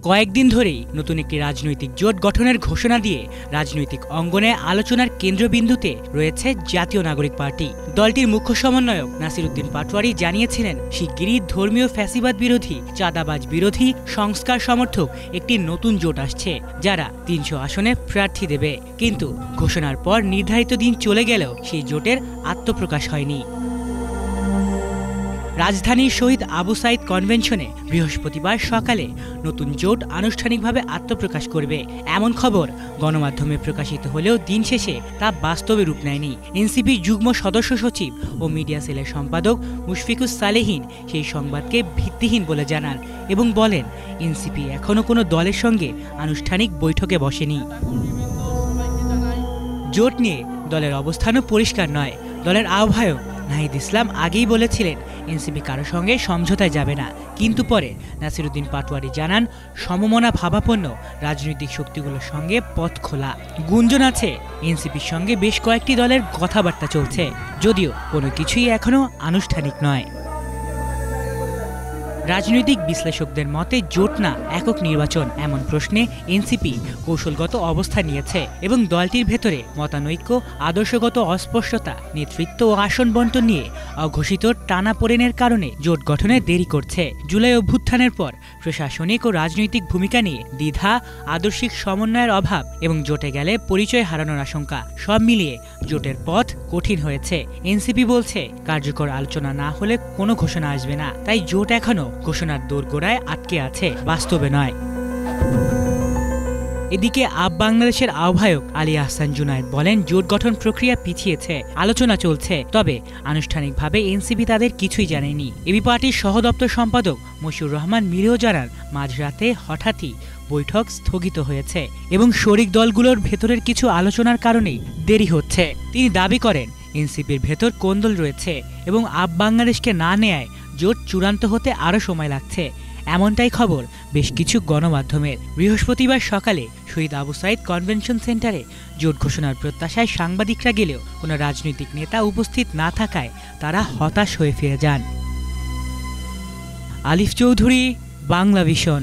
কয়েকদিন ধরেই নতুন একটি রাজনৈতিক জোট গঠনের ঘোষণা দিয়ে রাজনৈতিক অঙ্গনে আলোচনার কেন্দ্রবিন্দুতে রয়েছে জাতীয় নাগরিক পার্টি। দলটির মুখ্য সমন্বয়ক নাসির উদ্দিন পাটোয়ারি জানিয়েছিলেন, শিগগিরই ধর্মীয় ফ্যাসিবাদ বিরোধী, চাঁদাবাজ বিরোধী, সংস্কার সমর্থক একটি নতুন জোট আসছে, যারা ৩০০ আসনে প্রার্থী দেবে। কিন্তু ঘোষণার পর নির্ধারিত দিন চলে গেলেও সেই জোটের আত্মপ্রকাশ হয়নি। রাজধানীর শহীদ আবু সাইদ কনভেনশনে বৃহস্পতিবার সকালে নতুন জোট আনুষ্ঠানিকভাবে আত্মপ্রকাশ করবে, এমন খবর গণমাধ্যমে প্রকাশিত হলেও দিন শেষে তা বাস্তবে রূপ নেয়নি। এনসিপির যুগ্ম সদস্য সচিব ও মিডিয়া সেলের সম্পাদক মুশফিকুস সালেহীন সেই সংবাদকে ভিত্তিহীন বলে জানান এবং বলেন, এনসিপি এখনও কোনো দলের সঙ্গে আনুষ্ঠানিক বৈঠকে বসেনি। জোট নিয়ে দলের অবস্থানও পরিষ্কার নয়। দলের আহ্বায়ক নাহিদ ইসলাম আগেই বলেছিলেন, এনসিপি কারো সঙ্গে সমঝোতায় যাবে না। কিন্তু পরে নাসির উদ্দিন পাটোয়ারি জানান, সমমনা ভাবাপন্ন রাজনৈতিক শক্তিগুলোর সঙ্গে পথ খোলা। গুঞ্জন আছে, এনসিপির সঙ্গে বেশ কয়েকটি দলের কথাবার্তা চলছে, যদিও কোনো কিছুই এখনও আনুষ্ঠানিক নয়। রাজনৈতিক বিশ্লেষকদের মতে জোট না একক নির্বাচন এমন প্রশ্নে এনসিপি কৌশলগত অবস্থান নিয়েছে এবং দলটির ভেতরে মতানৈক্য, আদর্শগত অস্পষ্টতা, নেতৃত্ব ও আসন বণ্টন নিয়ে অঘোষিত টানাপোড়েনের কারণে জোট গঠনে দেরি করছে। জুলাই অভ্যুত্থানের পর প্রশাসনিক ও রাজনৈতিক ভূমিকা নিয়ে দ্বিধা, আদর্শিক সমন্বয়ের অভাব এবং জোটে গেলে পরিচয় হারানোর আশঙ্কা, সব মিলিয়ে জোটের পথ কঠিন হয়েছে। এনসিপি বলছে, কার্যকর আলোচনা না হলে কোনো ঘোষণা আসবে না, তাই জোট এখনো ঘোষণার দোরগোড়ায় আটকে আছে, বাস্তবে নয়। এদিকে আপ বাংলাদেশের আহ্বায়ক আলী আহসান জুনায়েদ বলেন, জোট গঠন প্রক্রিয়া পিছিয়েছে, আলোচনা চলছে, তবে আনুষ্ঠানিকভাবে এনসিপি তাদের কিছুই জানায়নি। এবি পার্টির সহ দপ্তর সম্পাদক মশিউর রহমান মিরেও জানান, মাঝরাতে হঠাৎই বৈঠক স্থগিত হয়েছে এবং শরিক দলগুলোর ভেতরের কিছু আলোচনার কারণেই দেরি হচ্ছে। তিনি দাবি করেন, এনসিপির ভেতর কোন্দল রয়েছে এবং আপ বাংলাদেশকে না নেয়ায় জোট চূড়ান্ত হতে আরও সময় লাগছে, এমনটাই খবর বেশ কিছু গণমাধ্যমের। বৃহস্পতিবার সকালে শহীদ আবু সাইদ কনভেনশন সেন্টারে জোট ঘোষণার প্রত্যাশায় সাংবাদিকরা গেলেও কোনো রাজনৈতিক নেতা উপস্থিত না থাকায় তারা হতাশ হয়ে ফিরে যান। আলিফ চৌধুরী, বাংলা ভিশন।